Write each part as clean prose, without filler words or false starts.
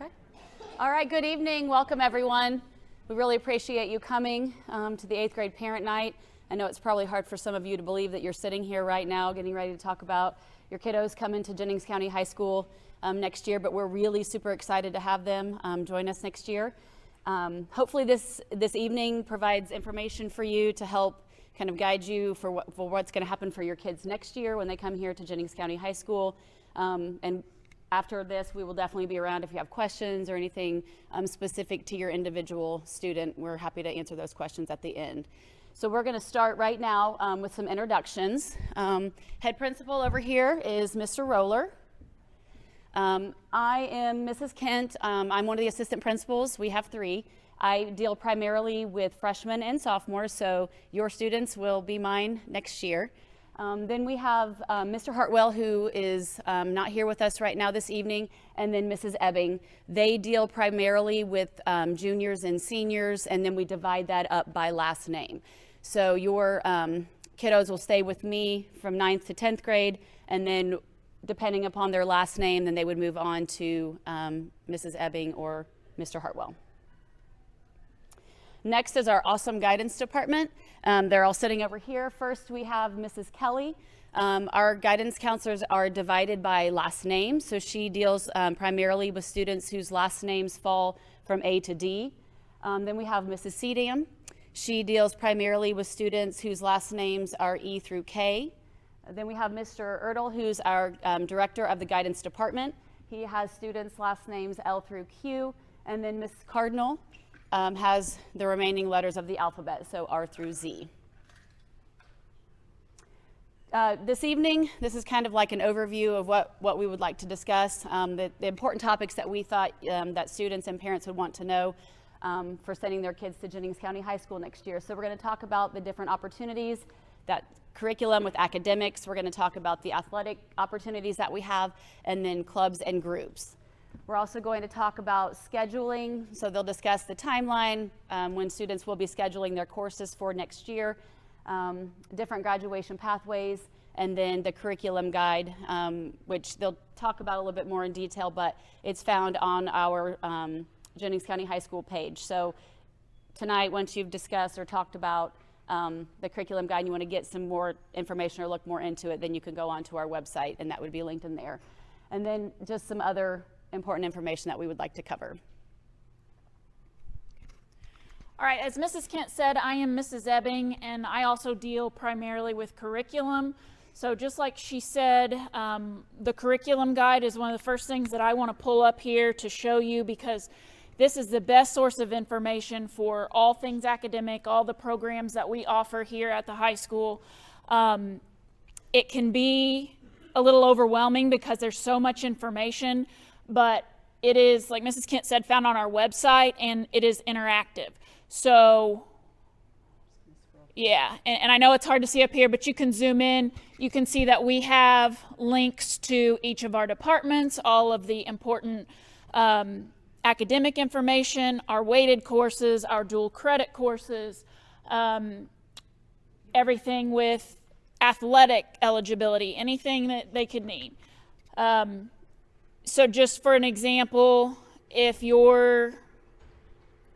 Okay. All right, good evening. Welcome, everyone. We really appreciate you coming to the 8th grade parent night. I know it's probably hard for some of you to believe that you're sitting here right now getting ready to talk about your kiddos coming to Jennings County High School next year, but we're really super excited to have them join us next year. Hopefully this evening provides information for you to help kind of guide you for what's going to happen for your kids next year when they come here to Jennings County High School. And after this, we will definitely be around if you have questions or anything specific to your individual student. We're happy to answer those questions at the end. So we're going to start right now with some introductions. Head principal over here is Mr. Roller. I am Mrs. Kent. I'm one of the assistant principals. We have 3. I deal primarily with freshmen and sophomores, so your students will be mine next year. Then we have Mr. Hartwell, who is not here with us right now this evening, and then Mrs. Ebbing. They deal primarily with juniors and seniors, and then we divide that up by last name. So your kiddos will stay with me from 9th to 10th grade, and then depending upon their last name, then they would move on to Mrs. Ebbing or Mr. Hartwell. Next is our awesome guidance department. They're all sitting over here. First, we have Mrs. Kelly. Our guidance counselors are divided by last name, so she deals primarily with students whose last names fall from A to D. Then we have Mrs. Sedam. She deals primarily with students whose last names are E through K. Then we have Mr. Ertl, who's our director of the guidance department. He has students' last names L through Q. And then Ms. Cardinal has the remaining letters of the alphabet, so R through Z. This evening, this is kind of like an overview of what we would like to discuss, the important topics that we thought that students and parents would want to know for sending their kids to Jennings County High School next year. So we're going to talk about the different opportunities, that curriculum with academics. We're going to talk about the athletic opportunities that we have, and then clubs and groups. We're also going to talk about scheduling, so they'll discuss the timeline when students will be scheduling their courses for next year, different graduation pathways, and then the curriculum guide, which they'll talk about a little bit more in detail, but it's found on our Jennings County High School page. So tonight, once you've discussed or talked about the curriculum guide and you want to get some more information or look more into it, then you can go onto our website, and that would be linked in there. And then just some other important information that we would like to cover. All right, as Mrs. Kent said, I am Mrs. Ebbing, and I also deal primarily with curriculum. So just like she said, the curriculum guide is one of the first things that I want to pull up here to show you, because this is the best source of information for all things academic, all the programs that we offer here at the high school. It can be a little overwhelming because there's so much information, but it is, like Mrs. Kent said, found on our website, and it is interactive. So, yeah, and I know it's hard to see up here, but you can zoom in. You can see that we have links to each of our departments, all of the important academic information, our weighted courses, our dual credit courses, everything with athletic eligibility, anything that they could need. So just for an example, if your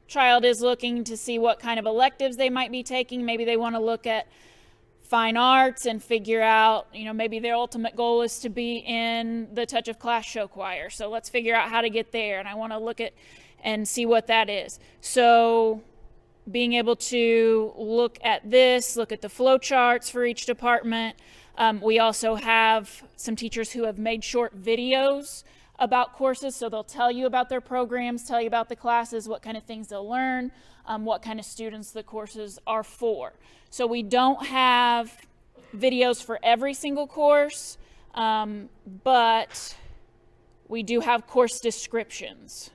child is looking to see what kind of electives they might be taking, maybe they want to look at fine arts and figure out, maybe their ultimate goal is to be in the Touch of Class show choir. So let's figure out how to get there, and I want to look at and see what that is. So being able to look at this, look at the flow charts for each department. We also have some teachers who have made short videos about courses, so they'll tell you about their programs, tell you about the classes, what kind of things they'll learn, what kind of students the courses are for. So we don't have videos for every single course, but we do have course descriptions.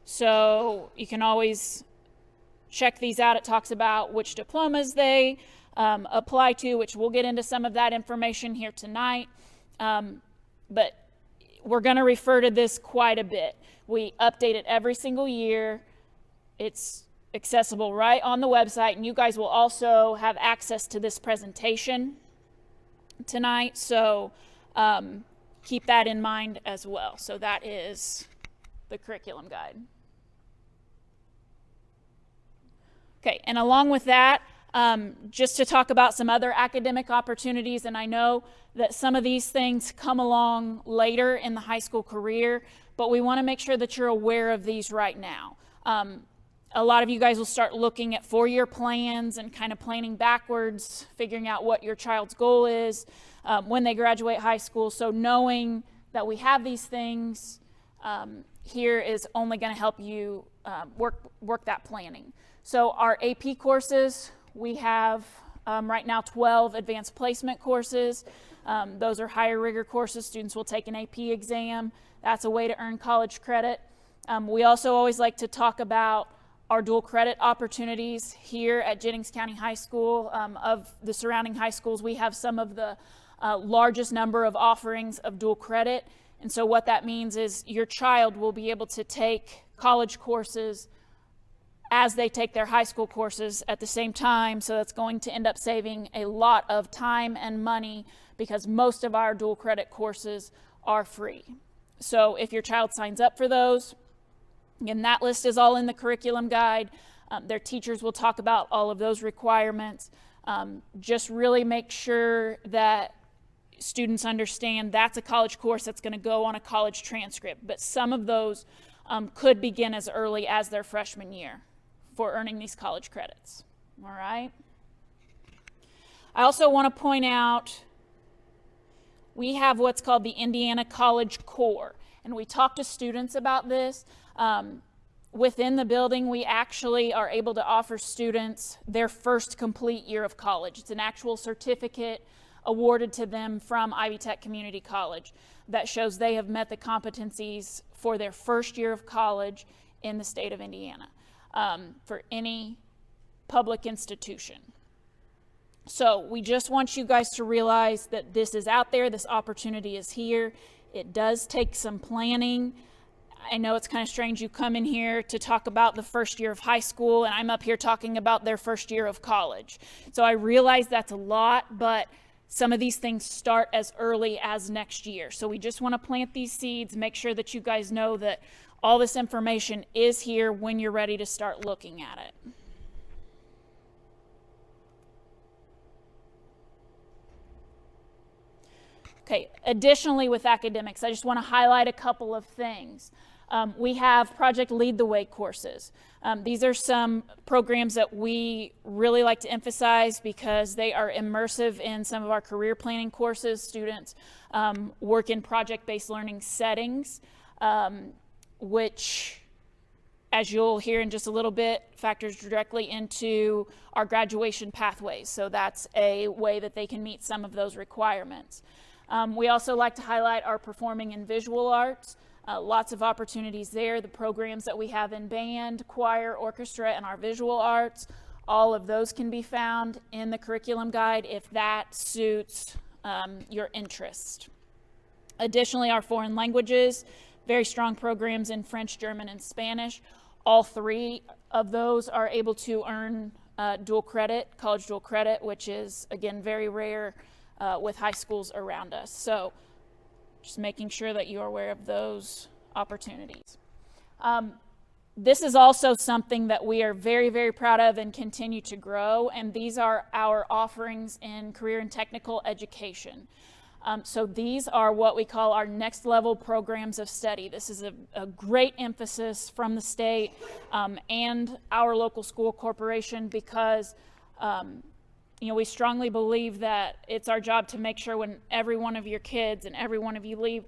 So you can always check these out. It talks about which diplomas they apply to, which we'll get into some of that information here tonight. But we're going to refer to this quite a bit. We update it every single year. It's accessible right on the website, and you guys will also have access to this presentation tonight, so keep that in mind as well. So that is the curriculum guide. Okay, and along with that, just to talk about some other academic opportunities, and I know that some of these things come along later in the high school career, but we want to make sure that you're aware of these right now. A lot of you guys will start looking at four-year plans and kind of planning backwards, figuring out what your child's goal is when they graduate high school. So knowing that we have these things here is only going to help you work that planning. So our AP courses, we have right now 12 advanced placement courses. Those are higher rigor courses. Students will take an AP exam. That's a way to earn college credit. We also always like to talk about our dual credit opportunities here at Jennings County High School. Of the surrounding high schools, we have some of the largest number of offerings of dual credit. And so what that means is your child will be able to take college courses as they take their high school courses at the same time. So that's going to end up saving a lot of time and money because most of our dual credit courses are free. So if your child signs up for those, again, that list is all in the curriculum guide. Their teachers will talk about all of those requirements. Just really make sure that students understand that's a college course that's going to go on a college transcript. But some of those could begin as early as their freshman year for earning these college credits. All right. I also want to point out we have what's called the Indiana College Core, and we talk to students about this. Within the building, we actually are able to offer students their first complete year of college. It's an actual certificate awarded to them from Ivy Tech Community College that shows they have met the competencies for their first year of college in the state of Indiana for any public institution. So we just want you guys to realize that this is out there, this opportunity is here. It does take some planning. I know it's kind of strange you come in here to talk about the first year of high school and I'm up here talking about their first year of college. So I realize that's a lot, but some of these things start as early as next year. So we just want to plant these seeds, make sure that you guys know that all this information is here when you're ready to start looking at it. Okay, additionally with academics, I just want to highlight a couple of things. We have Project Lead the Way courses. These are some programs that we really like to emphasize because they are immersive in some of our career planning courses. Students work in project-based learning settings, which, as you'll hear in just a little bit, factors directly into our graduation pathways. So that's a way that they can meet some of those requirements. We also like to highlight our performing and visual arts. Lots of opportunities there. The programs that we have in band, choir, orchestra, and our visual arts, all of those can be found in the curriculum guide if that suits your interest. Additionally, our foreign languages, very strong programs in French, German, and Spanish. All three of those are able to earn dual credit, college dual credit, which is, again, very rare with high schools around us. So just making sure that you're aware of those opportunities. This is also something that we are very, very proud of and continue to grow, and these are our offerings in career and technical education. So these are what we call our next level programs of study. This is a great emphasis from the state and our local school corporation because we strongly believe that it's our job to make sure when every one of your kids and every one of you leave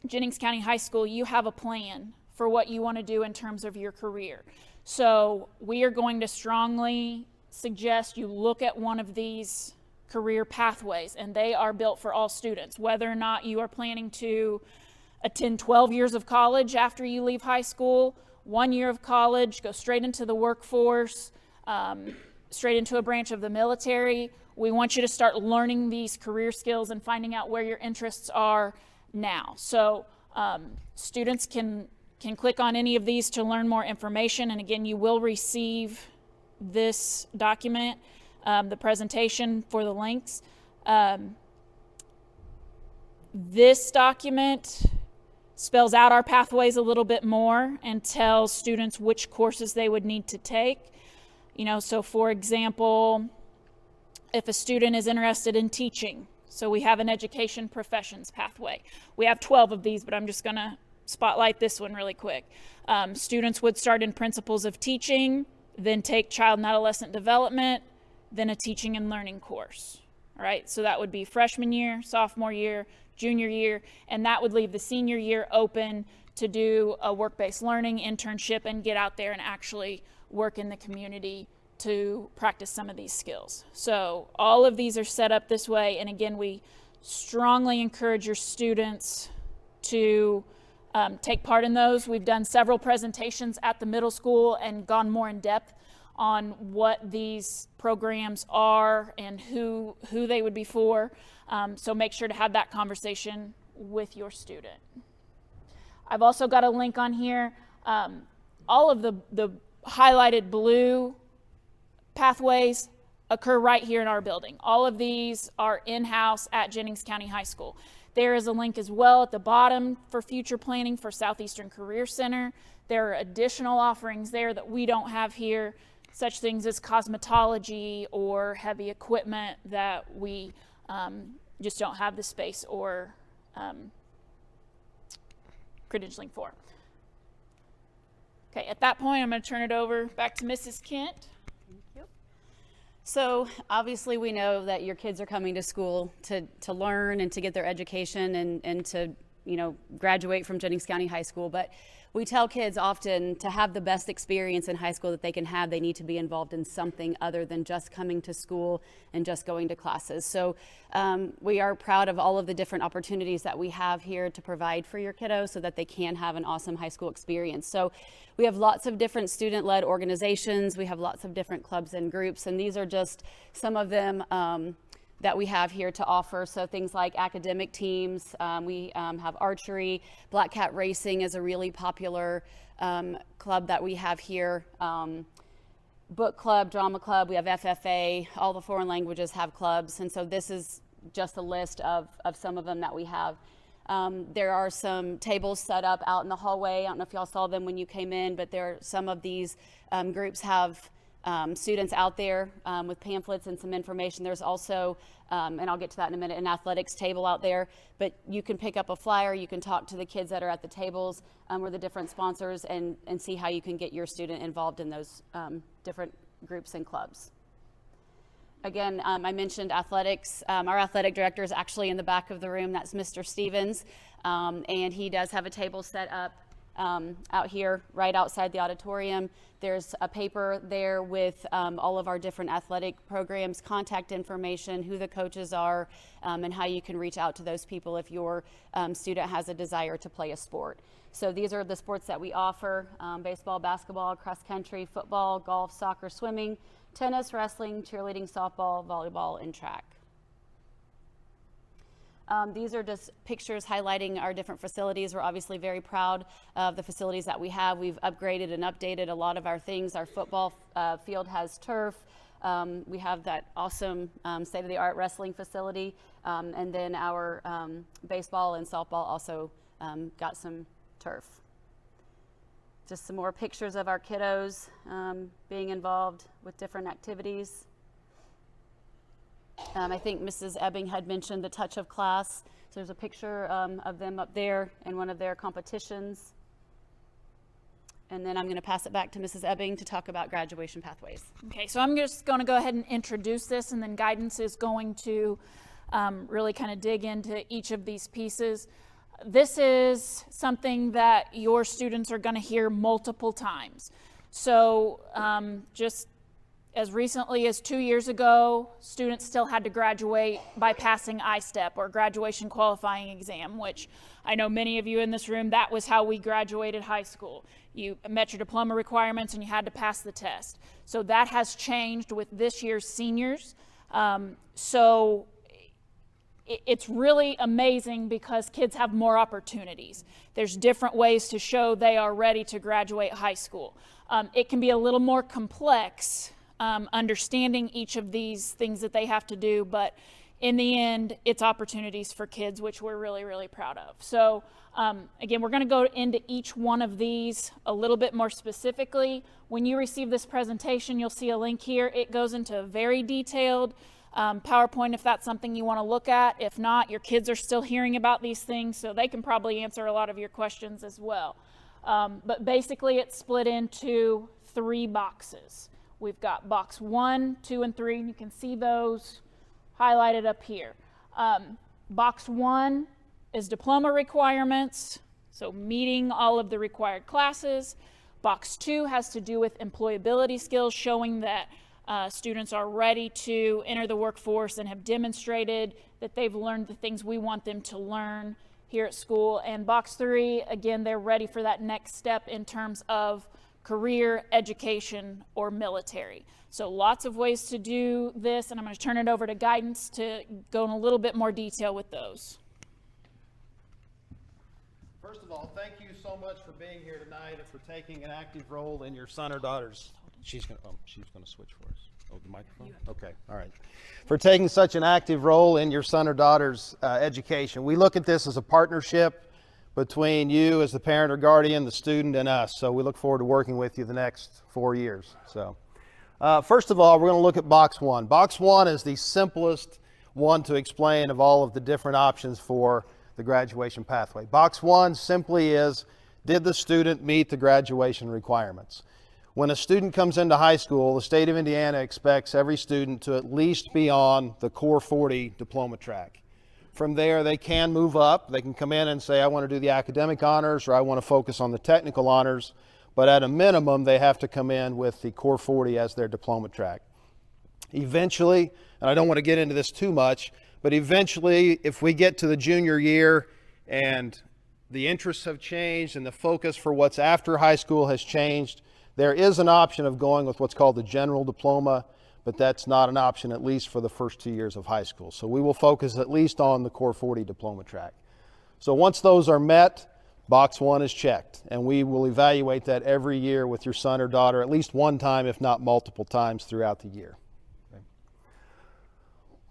Jennings County High School, you have a plan for what you want to do in terms of your career. So we are going to strongly suggest you look at one of these career pathways, and they are built for all students, whether or not you are planning to attend 12 years of college after you leave high school, 1 year of college, go straight into the workforce, straight into a branch of the military. We want you to start learning these career skills and finding out where your interests are now. So students can click on any of these to learn more information. And again, you will receive this document, the presentation for the links. This document spells out our pathways a little bit more and tells students which courses they would need to take. So for example, if a student is interested in teaching, so we have an education professions pathway. We have 12 of these, but I'm just going to spotlight this one really quick. Students would start in principles of teaching, then take child and adolescent development, then a teaching and learning course. All right, so that would be freshman year, sophomore year, junior year, and that would leave the senior year open to do a work-based learning internship and get out there and actually work in the community to practice some of these skills. So all of these are set up this way, and again, we strongly encourage your students to take part in those. We've done several presentations at the middle school and gone more in depth on what these programs are and who they would be for. So make sure to have that conversation with your student. I've also got a link on here. All of the highlighted blue pathways occur right here in our building. All of these are in-house at Jennings County High School. There is a link as well at the bottom for future planning for Southeastern Career Center. There are additional offerings there that we don't have here, such things as cosmetology or heavy equipment that we just don't have the space or credentialing for. Okay, at that point, I'm going to turn it over back to Mrs. Kent. Thank you. So obviously we know that your kids are coming to school to learn and to get their education and to graduate from Jennings County High School, but we tell kids often to have the best experience in high school that they can have, they need to be involved in something other than just coming to school and just going to classes. So we are proud of all of the different opportunities that we have here to provide for your kiddos so that they can have an awesome high school experience. So we have lots of different student-led organizations. We have lots of different clubs and groups, and these are just some of them that we have here to offer. So things like academic teams, we have archery, Black Cat Racing is a really popular club that we have here. Book club, drama club, we have FFA, all the foreign languages have clubs. And so this is just a list of some of them that we have. There are some tables set up out in the hallway. I don't know if y'all saw them when you came in, but some of these groups have students out there with pamphlets and some information. There's also, and I'll get to that in a minute, an athletics table out there, but you can pick up a flyer, you can talk to the kids that are at the tables or the different sponsors and see how you can get your student involved in those different groups and clubs. Again, I mentioned athletics. Our athletic director is actually in the back of the room. That's Mr. Stevens, and he does have a table set up out here right outside the auditorium. There's a paper there with all of our different athletic programs, contact information, who the coaches are, and how you can reach out to those people if your student has a desire to play a sport. So these are the sports that we offer: baseball, basketball, cross country, football, golf, soccer, swimming, tennis, wrestling, cheerleading, softball, volleyball, and track. These are just pictures highlighting our different facilities. We're obviously very proud of the facilities that we have. We've upgraded and updated a lot of our things. Our football field has turf. We have that awesome state-of-the-art wrestling facility. And then our baseball and softball also got some turf. Just some more pictures of our kiddos being involved with different activities. I think Mrs. Ebbing had mentioned the Touch of Class. So there's a picture of them up there in one of their competitions. And then I'm going to pass it back to Mrs. Ebbing to talk about graduation pathways. Okay, so I'm just going to go ahead and introduce this, and then guidance is going to really kind of dig into each of these pieces. This is something that your students are going to hear multiple times. So just as recently as 2 years ago, students still had to graduate by passing I-STEP, or graduation qualifying exam, which I know many of you in this room, that was how we graduated high school. You met your diploma requirements and you had to pass the test. So that has changed with this year's seniors. So it's really amazing because kids have more opportunities. There's different ways to show they are ready to graduate high school. It can be a little more complex understanding each of these things that they have to do, but in the end, it's opportunities for kids, which we're really, really proud of. So again, we're going to go into each one of these a little bit more specifically. When you receive this presentation, you'll see a link here. It goes into a very detailed PowerPoint if that's something you want to look at. If not, your kids are still hearing about these things, so they can probably answer a lot of your questions as well. But basically, it's split into 3 boxes. We've got box 1, 2, and 3, and you can see those highlighted up here. Box 1 is diploma requirements, so meeting all of the required classes. Box 2 has to do with employability skills, showing that students are ready to enter the workforce and have demonstrated that they've learned the things we want them to learn here at school. And box 3, again, they're ready for that next step in terms of career, education, or military. So lots of ways to do this, and I'm going to turn it over to guidance to go in a little bit more detail with those. First of all, thank you so much for being here tonight and for taking an active role in your son or daughter's. She's going to switch for us. Oh, the microphone? Okay, all right. For taking such an active role in your son or daughter's education. We look at this as a partnership between you as the parent or guardian, the student, and us. So we look forward to working with you the next 4 years. So first of all, we're going to look at box 1. Box 1 is the simplest one to explain of all of the different options for the graduation pathway. Box 1 simply is, did the student meet the graduation requirements? When a student comes into high school, the state of Indiana expects every student to at least be on the Core 40 diploma track. From there, they can move up. They can come in and say, I want to do the academic honors, or I want to focus on the technical honors. But at a minimum, they have to come in with the Core 40 as their diploma track. Eventually, and I don't want to get into this too much, but eventually, if we get to the junior year and the interests have changed and the focus for what's after high school has changed, there is an option of going with what's called the general diploma, but that's not an option at least for the first 2 years of high school. So we will focus at least on the Core 40 diploma track. So once those are met, box 1 is checked, and we will evaluate that every year with your son or daughter at least one time, if not multiple times throughout the year. Okay.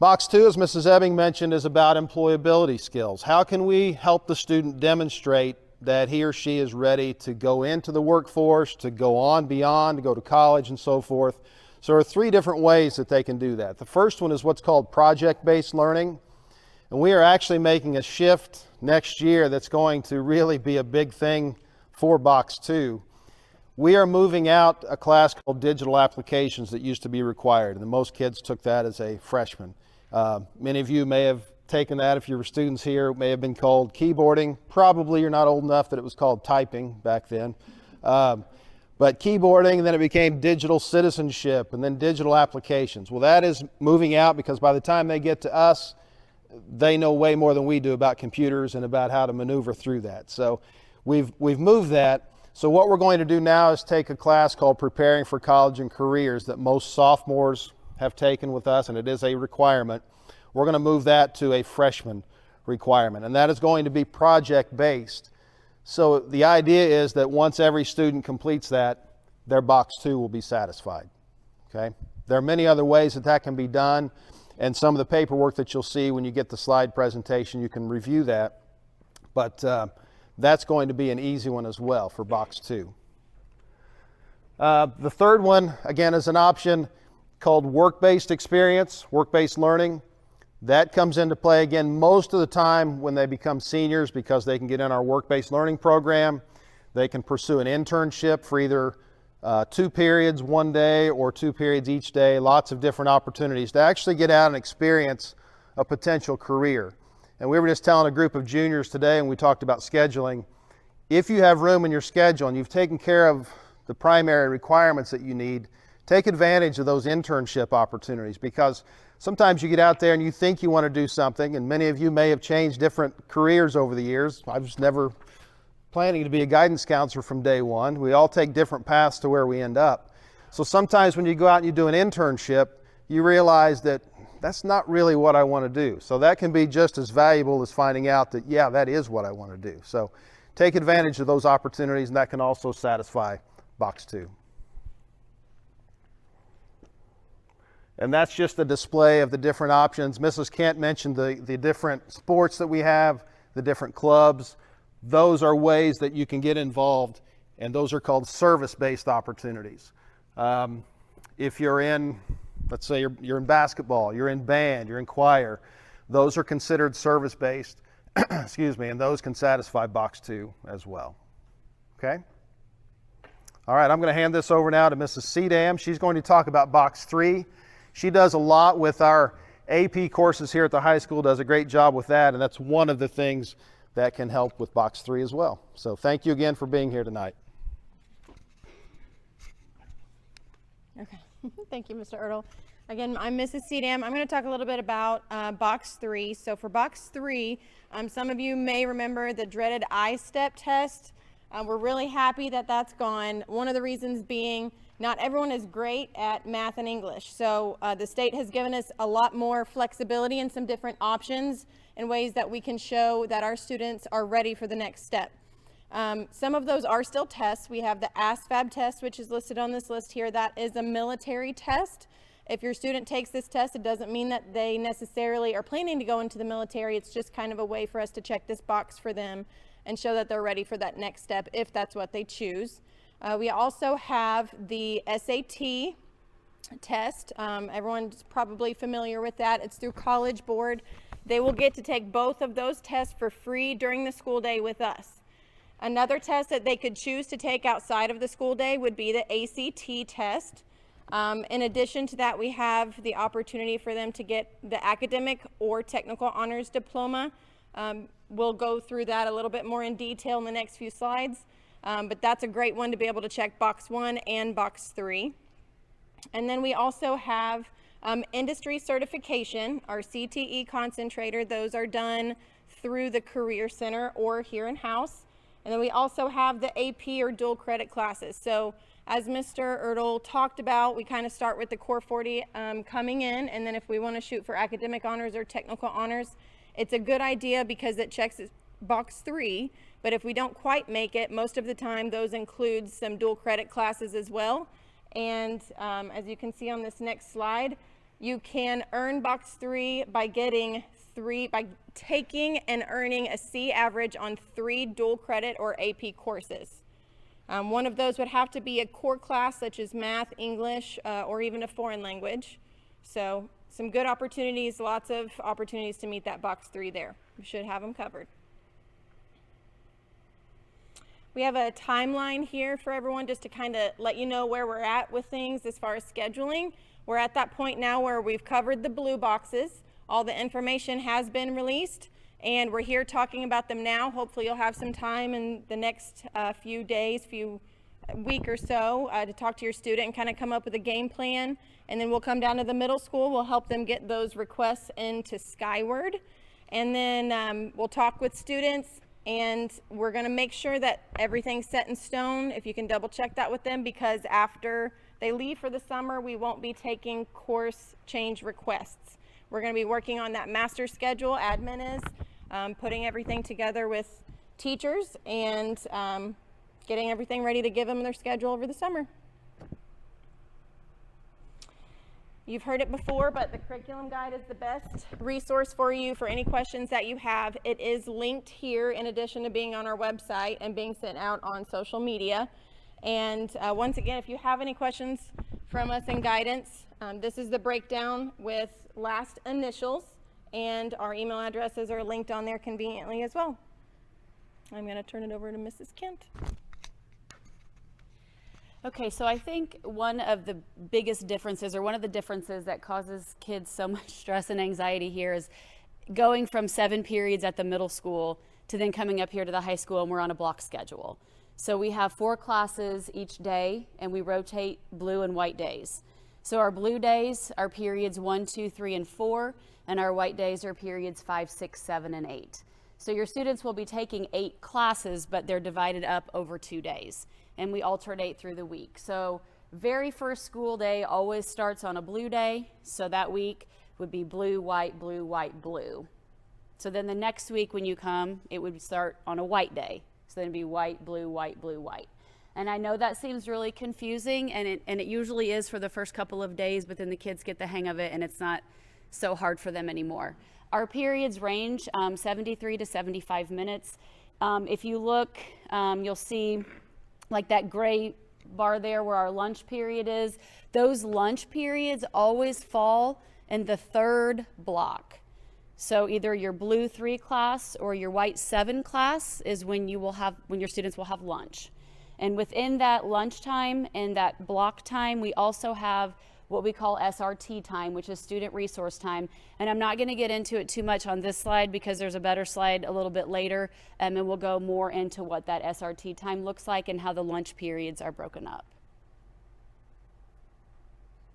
Box 2, as Mrs. Ebbing mentioned, is about employability skills. How can we help the student demonstrate that he or she is ready to go into the workforce, to go on beyond, to go to college and so forth? So there are 3 different ways that they can do that. The first one is what's called project-based learning. And we are actually making a shift next year that's going to really be a big thing for box 2. We are moving out a class called digital applications that used to be required. And most kids took that as a freshman. Many of you may have taken that, if you were students here. It may have been called keyboarding. Probably you're not old enough that it was called typing back then. But keyboarding, and then it became digital citizenship, and then digital applications. Well, that is moving out because by the time they get to us, they know way more than we do about computers and about how to maneuver through that. So we've moved that. So what we're going to do now is take a class called Preparing for College and Careers that most sophomores have taken with us, and it is a requirement. We're going to move that to a freshman requirement, and that is going to be project-based. So the idea is that once every student completes that, their box 2 will be satisfied. Okay? There are many other ways that that can be done, and some of the paperwork that you'll see when you get the slide presentation, you can review that. But that's going to be an easy one as well for box 2. The third one, again, is an option called work-based experience, work-based learning. That comes into play again most of the time when they become seniors because they can get in our work-based learning program. They can pursue an internship for either 2 periods one day or 2 periods each day. Lots of different opportunities to actually get out and experience a potential career. And we were just telling a group of juniors today, and we talked about scheduling. If you have room in your schedule and you've taken care of the primary requirements that you need, take advantage of those internship opportunities, because sometimes you get out there and you think you want to do something, and many of you may have changed different careers over the years. I was never planning to be a guidance counselor from day one. We all take different paths to where we end up. So sometimes when you go out and you do an internship, you realize that that's not really what I want to do. So that can be just as valuable as finding out that, yeah, that is what I want to do. So take advantage of those opportunities, and that can also satisfy box 2. And that's just a display of the different options. Mrs. Kent mentioned the different sports that we have, the different clubs. Those are ways that you can get involved, and those are called service-based opportunities. If you're in, let's say you're in basketball, you're in band, you're in choir, those are considered service-based, excuse me, and those can satisfy Box 2 as well. Okay? All right, I'm going to hand this over now to Mrs. Sedam. She's going to talk about Box 3. She does a lot with our AP courses here at the high school, does a great job with that, and that's one of the things that can help with Box 3 as well. So thank you again for being here tonight. Okay, thank you, Mr. Ertl. Again, I'm Mrs. Sedam. I'm going to talk a little bit about Box 3. So for Box 3, some of you may remember the dreaded I-STEP test. We're really happy that that's gone. One of the reasons being not everyone is great at math and English. So the state has given us a lot more flexibility and some different options and ways that we can show that our students are ready for the next step. Some of those are still tests. We have the ASVAB test, which is listed on this list here. That is a military test. If your student takes this test, it doesn't mean that they necessarily are planning to go into the military. It's just kind of a way for us to check this box for them and show that they're ready for that next step if that's what they choose. We also have the SAT test. Everyone's probably familiar with that. It's through College Board. They will get to take both of those tests for free during the school day with us. Another test that they could choose to take outside of the school day would be the ACT test. In addition to that, we have the opportunity for them to get the academic or technical honors diploma. We'll go through that a little bit more in detail in the next few slides, but that's a great one to be able to check Box 1 and Box 3. And then we also have industry certification, our CTE concentrator. Those are done through the Career Center or here in-house. And then we also have the AP or dual credit classes. So as Mr. Ertl talked about, we kind of start with the Core 40 coming in, and then if we want to shoot for academic honors or technical honors, it's a good idea because it checks Box 3, but if we don't quite make it, most of the time those include some dual credit classes as well. And as you can see on this next slide, you can earn Box 3 by taking and earning a C average on 3 dual credit or AP courses. One of those would have to be a core class such as math, English, or even a foreign language. So some good opportunities, lots of opportunities to meet that Box 3 there. We should have them covered. We have a timeline here for everyone just to kind of let you know where we're at with things as far as scheduling. We're at that point now where we've covered the blue boxes. All the information has been released, and we're here talking about them now. Hopefully you'll have some time in the next few days, week or so to talk to your student and kind of come up with a game plan. And then we'll come down to the middle school. We'll help them get those requests into Skyward. And then we'll talk with students, and we're going to make sure that everything's set in stone. If you can double check that with them, because after they leave for the summer, we won't be taking course change requests. We're going to be working on that master schedule. Admin is putting everything together with teachers and getting everything ready to give them their schedule over the summer. You've heard it before, but the curriculum guide is the best resource for you for any questions that you have. It is linked here in addition to being on our website and being sent out on social media. And once again, if you have any questions from us in guidance, this is the breakdown with last initials, and our email addresses are linked on there conveniently as well. I'm going to turn it over to Mrs. Kent. Okay, so I think one of the biggest differences, or one of the differences that causes kids so much stress and anxiety here, is going from 7 periods at the middle school to then coming up here to the high school, and we're on a block schedule. So we have 4 classes each day, and we rotate blue and white days. So our blue days are periods 1, 2, 3, and 4, and our white days are periods 5, 6, 7, and 8. So your students will be taking 8 classes, but they're divided up over 2 days, and we alternate through the week. So very first school day always starts on a blue day, so that week would be blue, white, blue, white, blue. So then the next week when you come, it would start on a white day. So then it'd be white, blue, white, blue, white. And I know that seems really confusing, and it usually is for the first couple of days, but then the kids get the hang of it and it's not so hard for them anymore. Our periods range 73 to 75 minutes. If you look, you'll see like that gray bar there where our lunch period is. Those lunch periods always fall in the third block. So either your blue 3 class or your white 7 class is when your students will have lunch. And within that lunch time and that block time, we also have what we call SRT time, which is student resource time. And I'm not going to get into it too much on this slide because there's a better slide a little bit later, and we'll go more into what that SRT time looks like and how the lunch periods are broken up.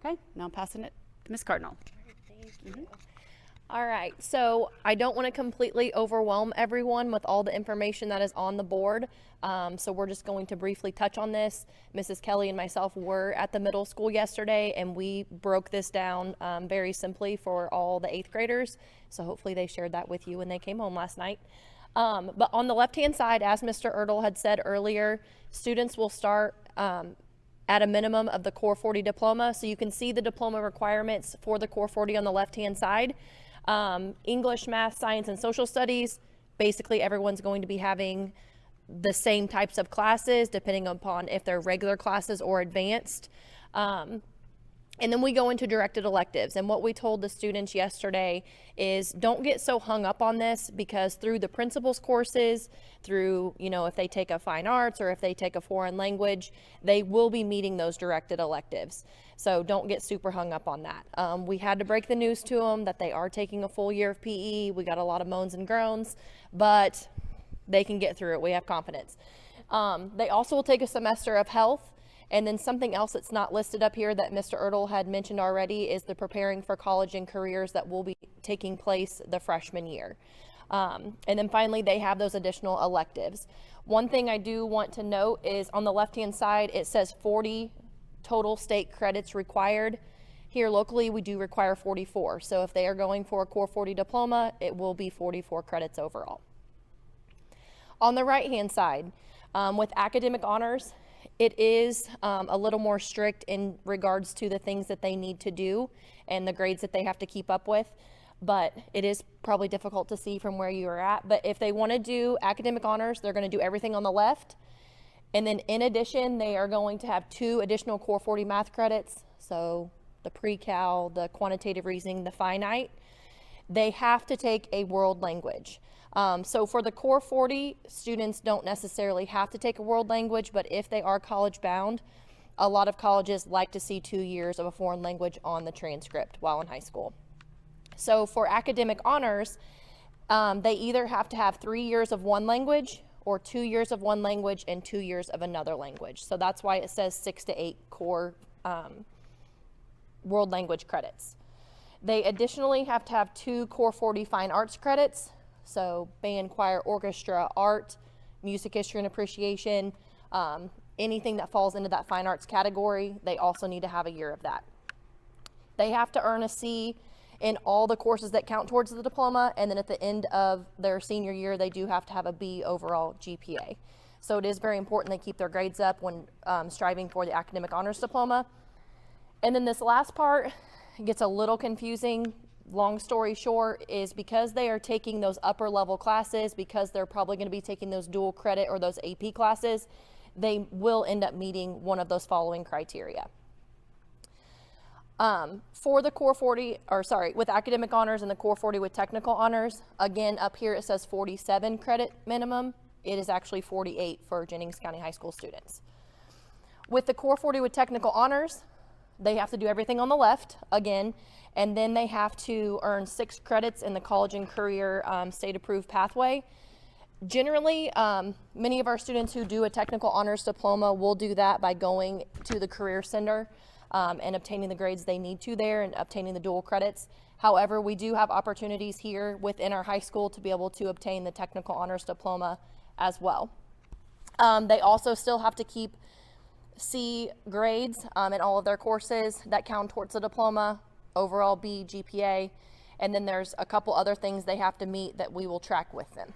Okay, now I'm passing it to Ms. Cardinal. Thank you. All right, so I don't want to completely overwhelm everyone with all the information that is on the board. So we're just going to briefly touch on this. Mrs. Kelly and myself were at the middle school yesterday, and we broke this down very simply for all the 8th graders. So hopefully they shared that with you when they came home last night. But on the left-hand side, as Mr. Ertl had said earlier, students will start at a minimum of the Core 40 diploma. So you can see the diploma requirements for the Core 40 on the left-hand side. English, math, science, and social studies, basically everyone's going to be having the same types of classes depending upon if they're regular classes or advanced. And then we go into directed electives. And what we told the students yesterday is don't get so hung up on this, because through the principal's courses, through, if they take a fine arts or if they take a foreign language, they will be meeting those directed electives. So don't get super hung up on that. We had to break the news to them that they are taking a full year of PE. We got a lot of moans and groans, but they can get through it. We have confidence. They also will take a semester of health. And then something else that's not listed up here that Mr. Ertl had mentioned already is the preparing for college and careers that will be taking place the freshman year. And then finally, they have those additional electives. One thing I do want to note is on the left-hand side, it says 40 total state credits required. Here locally, we do require 44. So if they are going for a Core 40 diploma, it will be 44 credits overall. On the right-hand side, with academic honors, it is a little more strict in regards to the things that they need to do and the grades that they have to keep up with, but it is probably difficult to see from where you are at. But if they want to do academic honors, they're going to do everything on the left. And then in addition, they are going to have 2 additional Core 40 math credits. So the pre-cal, the quantitative reasoning, the finite. They have to take a world language. So for the Core 40, students don't necessarily have to take a world language, but if they are college bound, a lot of colleges like to see 2 years of a foreign language on the transcript while in high school. So for academic honors, they either have to have 3 years of one language or 2 years of one language and 2 years of another language. So that's why it says 6 to 8 core world language credits. They additionally have to have 2 Core 40 fine arts credits. So band, choir, orchestra, art, music history and appreciation, anything that falls into that fine arts category, they also need to have a year of that. They have to earn a C in all the courses that count towards the diploma, and then at the end of their senior year, they do have to have a B overall GPA. So it is very important they keep their grades up when striving for the academic honors diploma. And then this last part gets a little confusing. Long story short is because they are taking those upper level classes, because they're probably going to be taking those dual credit or those AP classes, they will end up meeting one of those following criteria. For the Core 40, with academic honors and the Core 40 with technical honors, again, up here it says 47 credit minimum. It is actually 48 for Jennings County High School students. With the Core 40 with technical honors, they have to do everything on the left again, and then they have to earn 6 credits in the college and career state approved pathway. Generally, many of our students who do a technical honors diploma will do that by going to the career center and obtaining the grades they need to there and obtaining the dual credits. However, we do have opportunities here within our high school to be able to obtain the technical honors diploma as well. They also still have to keep C grades in all of their courses that count towards the diploma, overall B, GPA, and then there's a couple other things they have to meet that we will track with them.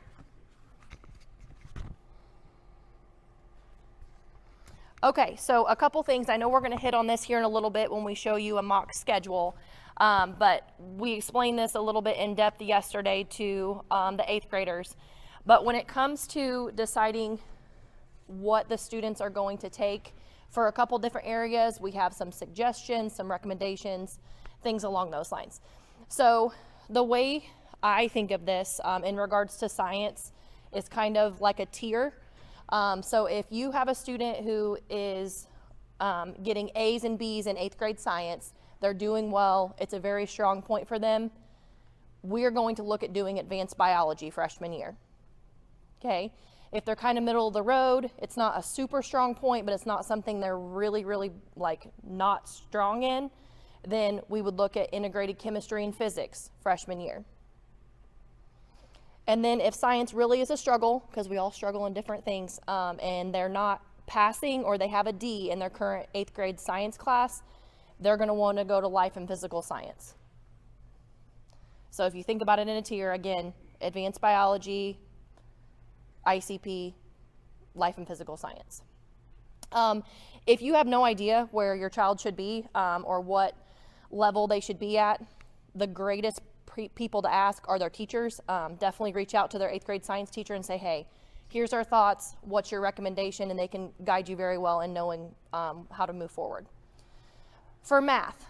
Okay, so a couple things. I know we're going to hit on this here in a little bit when we show you a mock schedule, but we explained this a little bit in depth yesterday to the 8th graders. But when it comes to deciding what the students are going to take for a couple different areas, we have some suggestions, some recommendations, things along those lines. So the way I think of this in regards to science is kind of like a tier. So if you have a student who is getting A's and B's in 8th grade science, they're doing well, it's a very strong point for them, we're going to look at doing advanced biology freshman year. Okay, if they're kind of middle of the road, it's not a super strong point, but it's not something they're really like not strong in, then we would look at integrated chemistry and physics freshman year. And then if science really is a struggle, because we all struggle in different things, and they're not passing or they have a D in their current 8th grade science class, they're going to want to go to life and physical science. So if you think about it in a tier, again, advanced biology, ICP, life and physical science. If you have no idea where your child should be or what level they should be at, the greatest people to ask are their teachers. Definitely reach out to their 8th grade science teacher and say, hey, here's our thoughts, what's your recommendation, and they can guide you very well in knowing how to move forward. For math,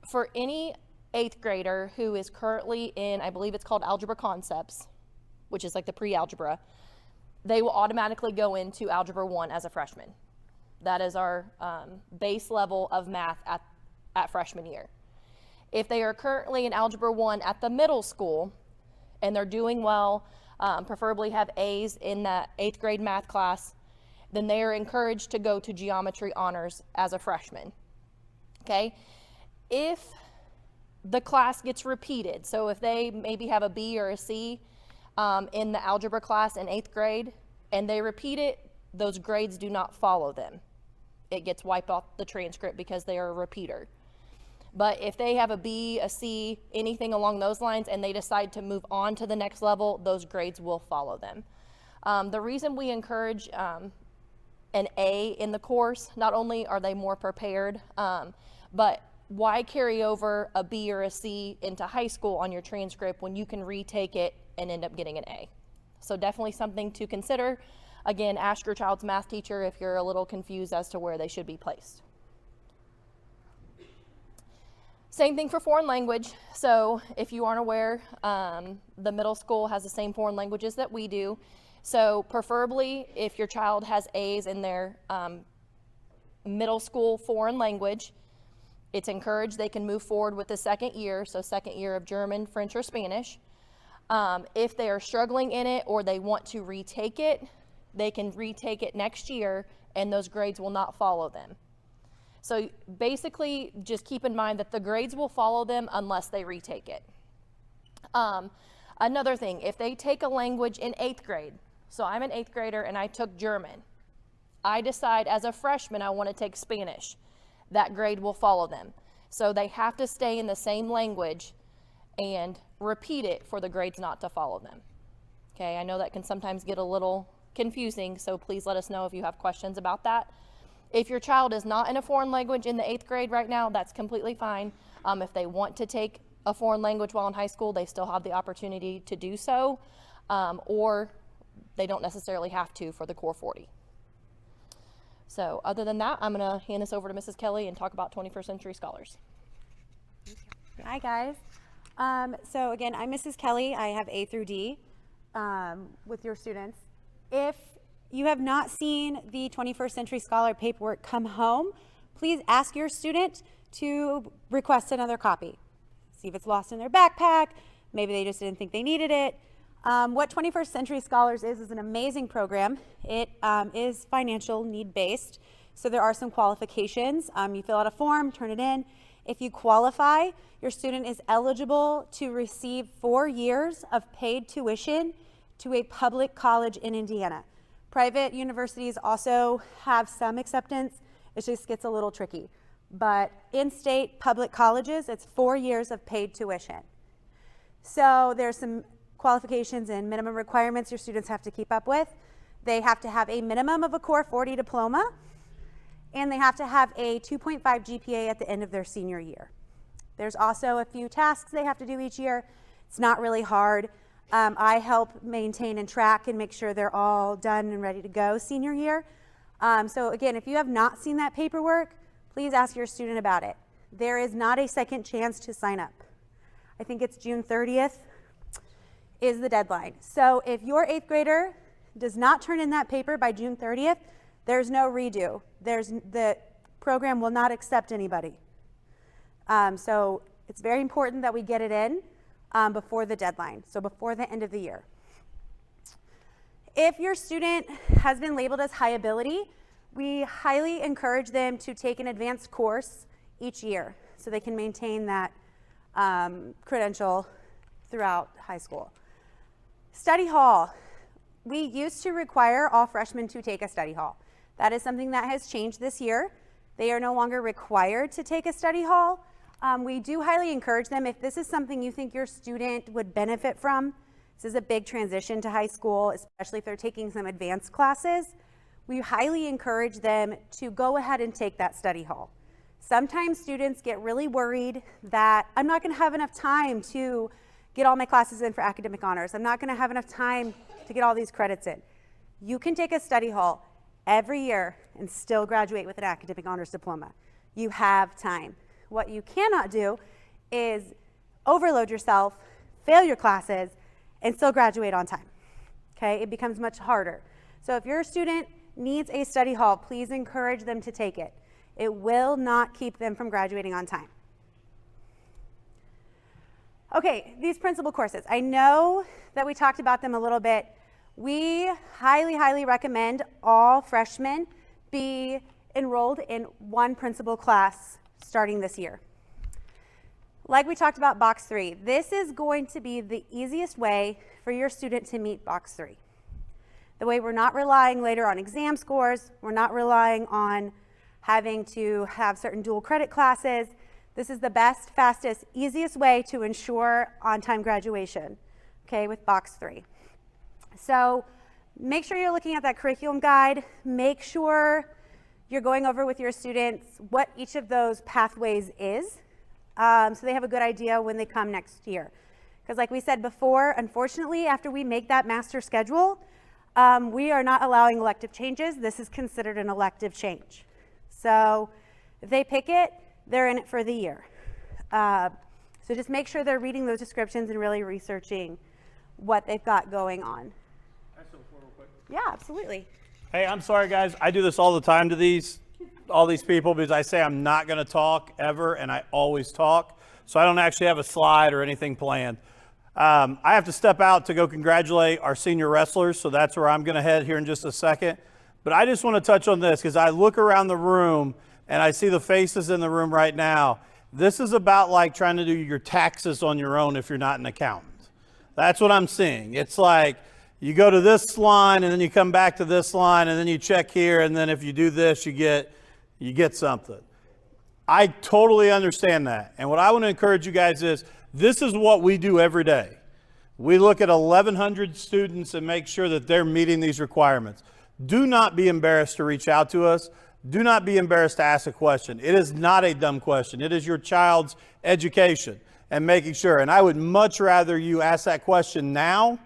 for any 8th grader who is currently in, I believe it's called Algebra Concepts, which is like the pre-algebra, they will automatically go into Algebra 1 as a freshman. That is our base level of math at freshman year. If they are currently in Algebra 1 at the middle school and they're doing well, preferably have A's in that 8th grade math class, then they are encouraged to go to geometry honors as a freshman. Okay? If the class gets repeated, so if they maybe have a B or a C in the algebra class in 8th grade and they repeat it, those grades do not follow them. It gets wiped off the transcript because they are a repeater. But if they have a B, a C, anything along those lines, and they decide to move on to the next level, those grades will follow them. The reason we encourage an A in the course, not only are they more prepared, but why carry over a B or a C into high school on your transcript when you can retake it and end up getting an A? So definitely something to consider. Again, ask your child's math teacher if you're a little confused as to where they should be placed. Same thing for foreign language. So if you aren't aware, the middle school has the same foreign languages that we do. So preferably if your child has A's in their middle school foreign language, it's encouraged they can move forward with the second year, so second year of German, French, or Spanish. If they are struggling in it or they want to retake it, they can retake it next year and those grades will not follow them. So basically, just keep in mind that the grades will follow them unless they retake it. Another thing, if they take a language in 8th grade, so I'm an 8th grader and I took German, I decide as a freshman I want to take Spanish, that grade will follow them. So they have to stay in the same language and repeat it for the grades not to follow them. Okay, I know that can sometimes get a little confusing, so please let us know if you have questions about that. If your child is not in a foreign language in the 8th grade right now, that's completely fine. If they want to take a foreign language while in high school, they still have the opportunity to do so, or they don't necessarily have to for the Core 40. So other than that, I'm going to hand this over to Mrs. Kelly and talk about 21st Century Scholars. Hi guys. So again, I'm Mrs. Kelly. I have A through D with your students. If you have not seen the 21st Century Scholar paperwork come home, please ask your student to request another copy. See if it's lost in their backpack. Maybe they just didn't think they needed it. What 21st Century Scholars is an amazing program. It is financial need-based, so there are some qualifications. You fill out a form, turn it in. If you qualify, your student is eligible to receive 4 years of paid tuition to a public college in Indiana. Private universities also have some acceptance. It just gets a little tricky. But in-state public colleges, it's 4 years of paid tuition. So there's some qualifications and minimum requirements your students have to keep up with. They have to have a minimum of a Core 40 diploma. and they have to have a 2.5 GPA at the end of their senior year. There's also a few tasks they have to do each year. It's not really hard. I help maintain and track and make sure they're all done and ready to go senior year. So again, if you have not seen that paperwork, please ask your student about it. There is not a second chance to sign up. I think it's June 30th is the deadline. So if your 8th grader does not turn in that paper by June 30th, there's no redo. The program will not accept anybody. So it's very important that we get it in before the deadline, so before the end of the year. If your student has been labeled as high ability, we highly encourage them to take an advanced course each year so they can maintain that credential throughout high school. Study hall. We used to require all freshmen to take a study hall. That is something that has changed this year. They are no longer required to take a study hall. We do highly encourage them, if this is something you think your student would benefit from, this is a big transition to high school, especially if they're taking some advanced classes, we highly encourage them to go ahead and take that study hall. Sometimes students get really worried that I'm not gonna have enough time to get all my classes in for academic honors. I'm not gonna have enough time to get all these credits in. You can take a study hall every year and still graduate with an academic honors diploma. You have time. What you cannot do is overload yourself, fail your classes, and still graduate on time. Okay, it becomes much harder. So if your student needs a study hall, please encourage them to take it. It will not keep them from graduating on time. Okay, these principal courses. I know that we talked about them a little bit. We highly, highly recommend all freshmen be enrolled in one principal class starting this year. Like we talked about box 3, this is going to be the easiest way for your student to meet box 3. The way we're not relying later on exam scores, we're not relying on having to have certain dual credit classes. This is the best, fastest, easiest way to ensure on-time graduation, okay, with box 3. So make sure you're looking at that curriculum guide. Make sure you're going over with your students what each of those pathways is, so they have a good idea when they come next year. Because like we said before, unfortunately, after we make that master schedule, we are not allowing elective changes. This is considered an elective change. So if they pick it, they're in it for the year. So just make sure they're reading those descriptions and really researching what they've got going on. Can I say before real quick? Yeah, absolutely. Hey, I'm sorry, guys. I do this all the time to all these people because I say I'm not going to talk ever, and I always talk. So I don't actually have a slide or anything planned. I have to step out to go congratulate our senior wrestlers, so that's where I'm going to head here in just a second. But I just want to touch on this because I look around the room and I see the faces in the room right now. This is about like trying to do your taxes on your own if you're not an accountant. That's what I'm seeing. It's like you go to this line and then you come back to this line and then you check here, and then if you do this, you get something. I totally understand that. And what I want to encourage you guys is this is what we do every day. We look at 1,100 students and make sure that they're meeting these requirements. Do not be embarrassed to reach out to us. Do not be embarrassed to ask a question. It is not a dumb question. It is your child's education and making sure. And I would much rather you ask that question now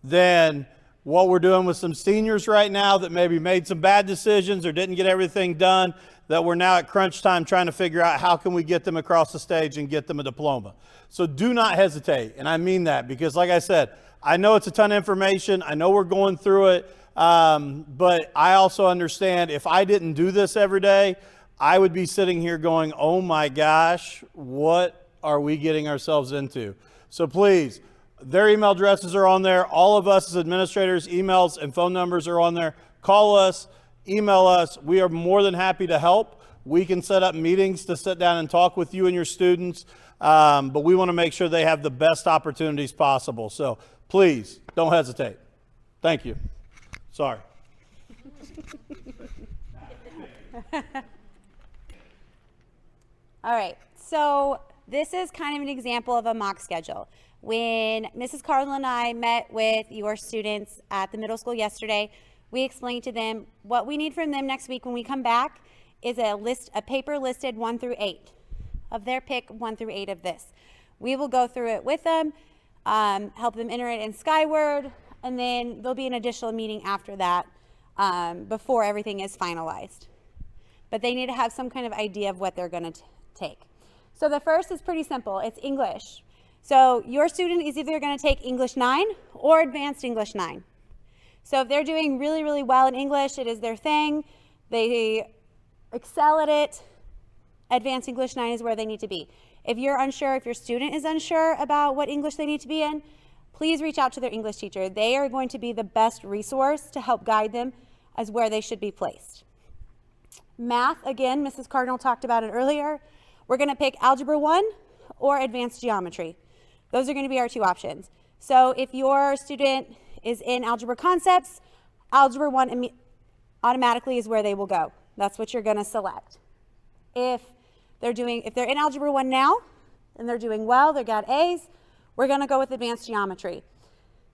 than what we're doing with some seniors right now that maybe made some bad decisions or didn't get everything done, that we're now at crunch time trying to figure out how can we get them across the stage and get them a diploma. So do not hesitate. And I mean that because like I said, I know it's a ton of information. I know we're going through it. But I also understand if I didn't do this every day, I would be sitting here going, oh my gosh, what are we getting ourselves into? So please, their email addresses are on there. All of us as administrators, emails and phone numbers are on there. Call us, email us. We are more than happy to help. We can set up meetings to sit down and talk with you and your students. But we want to make sure they have the best opportunities possible. So please don't hesitate. Thank you. Sorry. All right, so this is kind of an example of a mock schedule. When Mrs. Carlin and I met with your students at the middle school yesterday, we explained to them what we need from them next week when we come back is a paper listed 1 through 8 of their pick, 1 through 8 of this. We will go through it with them, help them enter it in Skyward, and then there'll be an additional meeting after that before everything is finalized. But they need to have some kind of idea of what they're going to take. So the first is pretty simple. It's English. So your student is either going to take English 9 or Advanced English 9. So if they're doing really, really well in English, it is their thing, they excel at it, Advanced English 9 is where they need to be. If you're unsure, if your student is unsure about what English they need to be in, please reach out to their English teacher. They are going to be the best resource to help guide them as where they should be placed. Math, again, Mrs. Cardinal talked about it earlier. We're going to pick Algebra 1 or Advanced Geometry. Those are going to be our two options. So if your student is in Algebra Concepts, Algebra 1 automatically is where they will go. That's what you're going to select. If they're in Algebra 1 now and they're doing well, they've got A's, we're going to go with Advanced Geometry.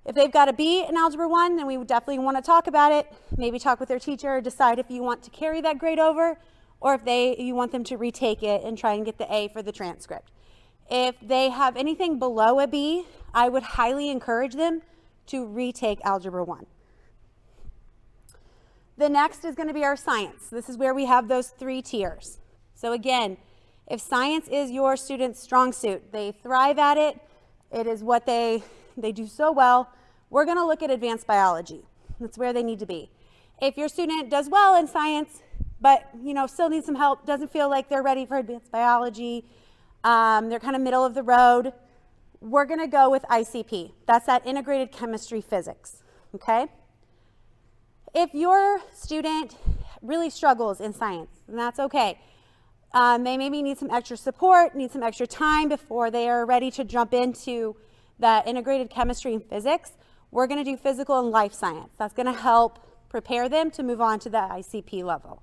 If they've got a B in Algebra 1, then we would definitely want to talk about it, maybe talk with their teacher, decide if you want to carry that grade over or if you want them to retake it and try and get the A for the transcript. If they have anything below a B, I would highly encourage them to retake Algebra 1. The next is going to be our science. This is where we have those 3 tiers. So again, if science is your student's strong suit, they thrive at it, it is what they do so well, we're going to look at advanced biology. That's where they need to be. If your student does well in science, but still needs some help, doesn't feel like they're ready for advanced biology, they're kind of middle of the road, we're going to go with ICP. That's that integrated chemistry physics, okay? If your student really struggles in science, then that's okay. They maybe need some extra support, need some extra time before they are ready to jump into that integrated chemistry and physics. We're going to do physical and life science. That's going to help prepare them to move on to the ICP level.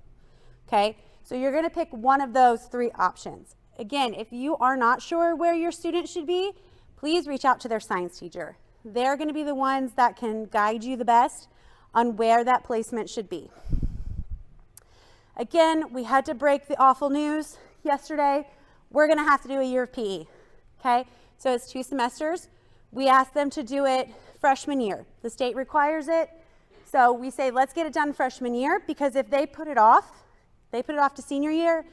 Okay, so you're going to pick one of those 3 options. Again, if you are not sure where your student should be, please reach out to their science teacher. They're going to be the ones that can guide you the best on where that placement should be. Again, we had to break the awful news yesterday. We're going to have to do a year of PE. Okay, so it's 2 semesters. We asked them to do it freshman year. The state requires it. So we say, let's get it done freshman year, because if they put it off to senior year,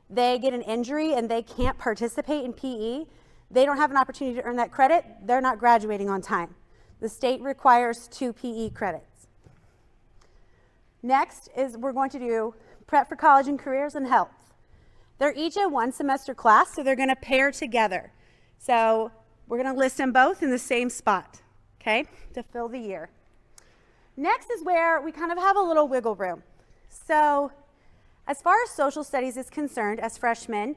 they get an injury and they can't participate in PE, they don't have an opportunity to earn that credit, they're not graduating on time. The state requires 2 PE credits. Next is we're going to do Prep for College and Careers and Health. They're each a 1 semester class, so they're going to pair together. So we're going to list them both in the same spot, okay, to fill the year. Next is where we kind of have a little wiggle room. So as far as social studies is concerned, as freshmen,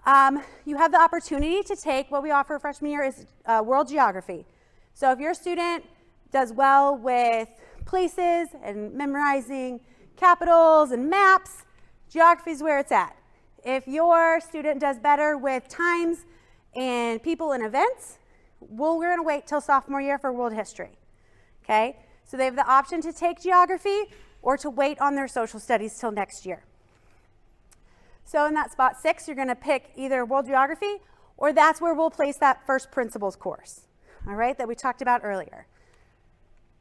you have the opportunity to take what we offer freshman year is world geography. So if your student does well with places and memorizing capitals and maps, geography is where it's at. If your student does better with times and people and events, we're going to wait till sophomore year for world history. Okay? So they have the option to take geography or to wait on their social studies till next year. So in that spot 6, you're going to pick either world geography, or that's where we'll place that first principles course, all right, that we talked about earlier.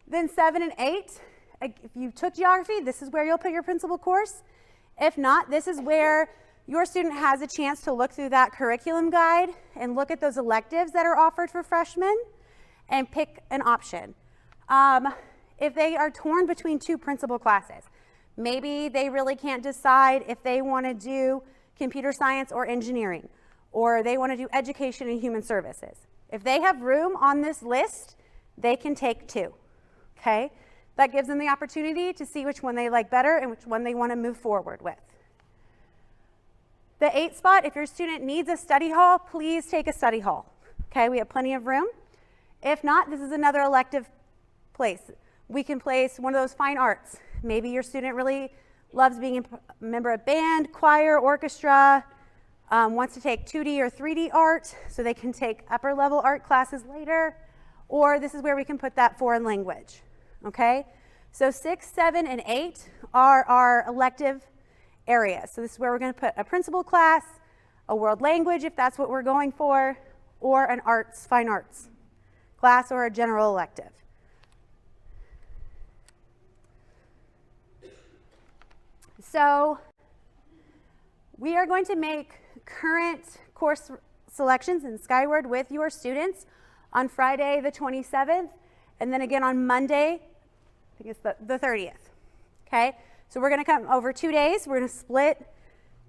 Then 7 and 8, if you took geography, this is where you'll put your principal course. If not, this is where your student has a chance to look through that curriculum guide and look at those electives that are offered for freshmen and pick an option. If they are torn between 2 principal classes, maybe they really can't decide if they want to do computer science or engineering, or they want to do education and human services. If they have room on this list, they can take 2, okay? That gives them the opportunity to see which one they like better and which one they want to move forward with. The 8 spot, if your student needs a study hall, please take a study hall, okay? We have plenty of room. If not, this is another elective place. We can place one of those fine arts. Maybe your student really loves being a member of band, choir, orchestra, wants to take 2D or 3D art, so they can take upper level art classes later, or this is where we can put that foreign language, okay? So 6, 7, and 8 are our elective areas. So this is where we're going to put a principal class, a world language if that's what we're going for, or an arts, fine arts class, or a general elective. So we are going to make current course selections in Skyward with your students on Friday the 27th, and then again on Monday, I think it's the 30th. Okay, so we're going to come over 2 days. We're going to split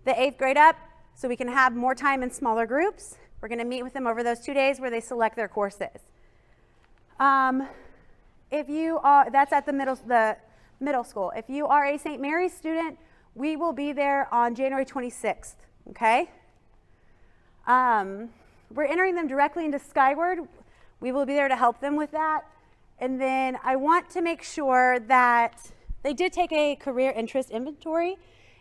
the 8th grade up so we can have more time in smaller groups. We're going to meet with them over those 2 days where they select their courses. If you are, that's at the middle school. If you are a St. Mary's student, we will be there on January 26th, okay? We're entering them directly into Skyward. We will be there to help them with that. And then I want to make sure that they did take a career interest inventory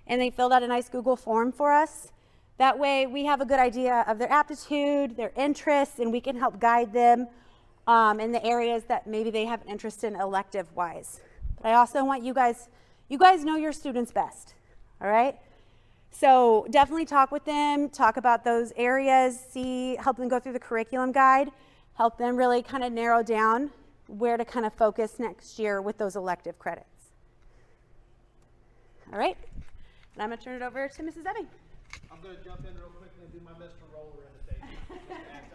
and they filled out a nice Google form for us. That way we have a good idea of their aptitude, their interests, and we can help guide them in the areas that maybe they have an interest in elective-wise. But I also want you guys know your students best, all right? So definitely talk with them, talk about those areas, help them go through the curriculum guide, help them really kind of narrow down where to kind of focus next year with those elective credits. All right, and I'm gonna turn it over to Mrs. Eving. I'm going to jump in real quickly and do my Mr. Roller imitation.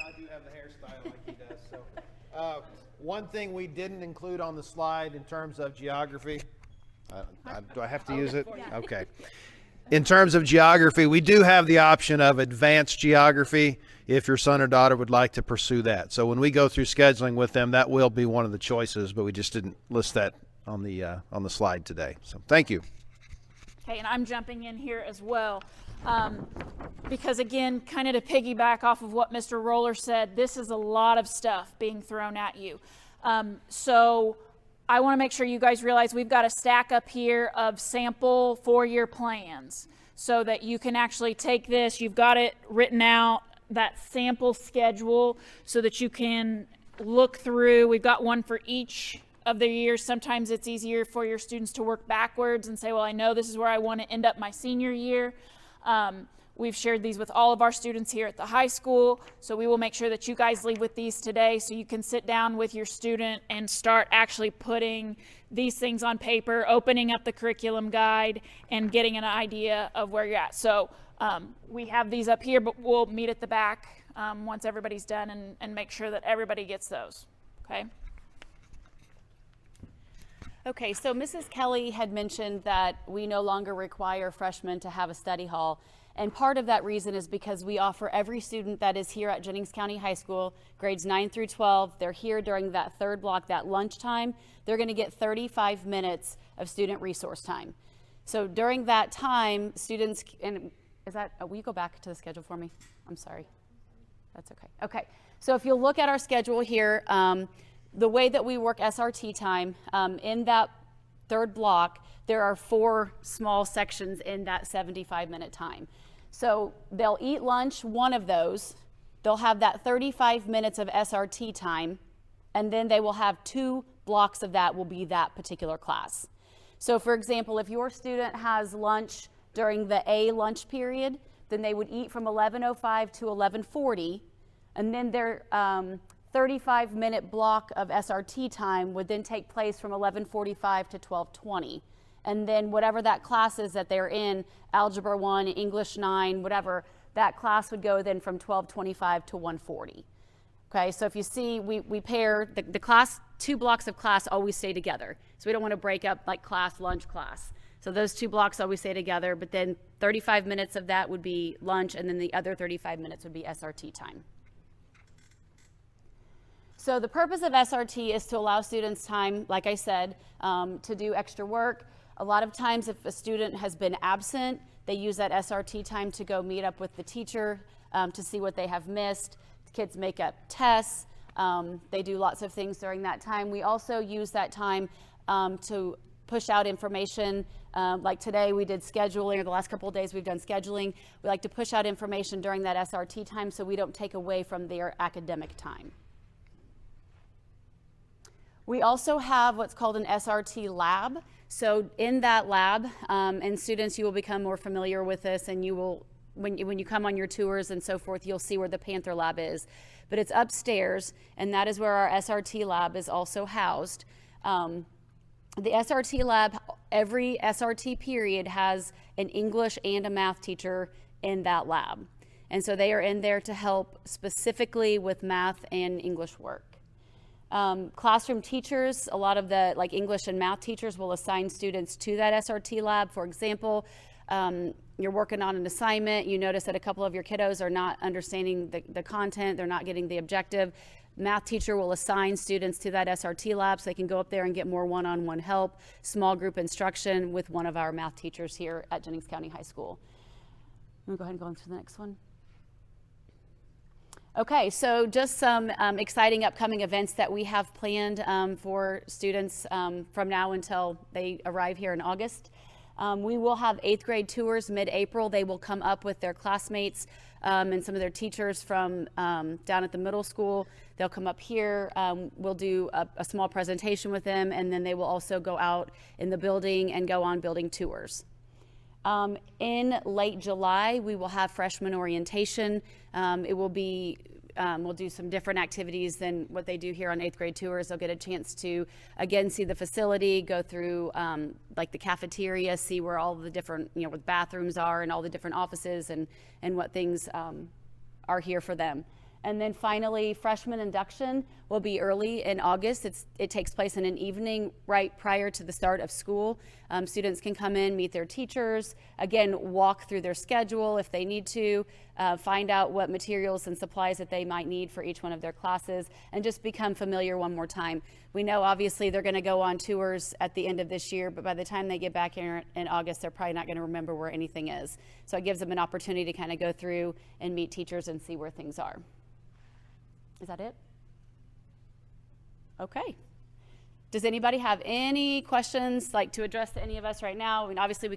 I do have the hairstyle like he does. So, one thing we didn't include on the slide in terms of geography. Do I have to use it? Okay. In terms of geography, we do have the option of advanced geography if your son or daughter would like to pursue that. So when we go through scheduling with them, that will be one of the choices, but we just didn't list that on the slide today. So thank you. Okay, and I'm jumping in here as well. Because again, kind of to piggyback off of what Mr. Roller said, this is a lot of stuff being thrown at you. So I want to make sure you guys realize we've got a stack up here of sample 4-year plans so that you can actually take this, you've got it written out, that sample schedule, so that you can look through. We've got one for each of their years. Sometimes it's easier for your students to work backwards and say, well, I know this is where I want to end up my senior year. We've shared these with all of our students here at the high school, so we will make sure that you guys leave with these today so you can sit down with your student and start actually putting these things on paper, opening up the curriculum guide, and getting an idea of where you're at. So we have these up here, but we'll meet at the back once everybody's done and make sure that everybody gets those, okay? Okay, so Mrs. Kelly had mentioned that we no longer require freshmen to have a study hall. And part of that reason is because we offer every student that is here at Jennings County High School, grades 9 through 12, they're here during that third block, that lunchtime, they're going to get 35 minutes of student resource time. So during that time, students, and is that, will you go back to the schedule for me? I'm sorry. That's okay. Okay, so if you'll look at our schedule here, the way that we work SRT time, in that third block, there are 4 small sections in that 75-minute time. So they'll eat lunch, one of those, they'll have that 35 minutes of SRT time, and then they will have 2 blocks of that will be that particular class. So for example, if your student has lunch during the A lunch period, then they would eat from 11:05 to 11:40, and then their 35-minute block of SRT time would then take place from 11:45 to 12:20. And then whatever that class is that they're in, Algebra 1, English 9, whatever, that class would go then from 12:25 to 1:40. Okay, so if you see, we pair, the class, 2 blocks of class always stay together. So we don't want to break up like class, lunch, class. So those 2 blocks always stay together, but then 35 minutes of that would be lunch, and then the other 35 minutes would be SRT time. So the purpose of SRT is to allow students time, like I said, to do extra work. A lot of times if a student has been absent, they use that SRT time to go meet up with the teacher to see what they have missed. Kids make up tests. They do lots of things during that time. We also use that time to push out information. Like today we did scheduling, or the last couple of days we've done scheduling. We like to push out information during that SRT time so we don't take away from their academic time. We also have what's called an SRT lab. So in that lab, and students, you will become more familiar with this, and you will, when you come on your tours and so forth, you'll see where the Panther lab is. But it's upstairs, and that is where our SRT lab is also housed. The SRT lab, every SRT period has an English and a math teacher in that lab. And so they are in there to help specifically with math and English work. Classroom teachers, a lot of the English and math teachers will assign students to that SRT lab. For example, you're working on an assignment, you notice that a couple of your kiddos are not understanding the content, they're not getting the objective. Math teacher will assign students to that SRT lab so they can go up there and get more one-on-one help, small group instruction with one of our math teachers here at Jennings County High School. I'm gonna go ahead and go on to the next one. Okay, so just some exciting upcoming events that we have planned for students from now until they arrive here in August. We will have 8th grade tours mid-April. They will come up with their classmates and some of their teachers from down at the middle school. They'll come up here. We'll do a small presentation with them, and then they will also go out in the building and go on building tours. In late July, we will have freshman orientation. It will be, we'll do some different activities than what they do here on 8th grade tours. They'll get a chance to, again, see the facility, go through like the cafeteria, see where all the different, where the bathrooms are and all the different offices and what things are here for them. And then finally, freshman induction will be early in August. It takes place in an evening right prior to the start of school. Students can come in, meet their teachers, again, walk through their schedule if they need to, find out what materials and supplies that they might need for each one of their classes, and just become familiar one more time. We know obviously they're gonna go on tours at the end of this year, but by the time they get back here in August, they're probably not gonna remember where anything is. So it gives them an opportunity to kind of go through and meet teachers and see where things are. Is that it? Okay. Does anybody have any questions to address to any of us right now? I mean, obviously we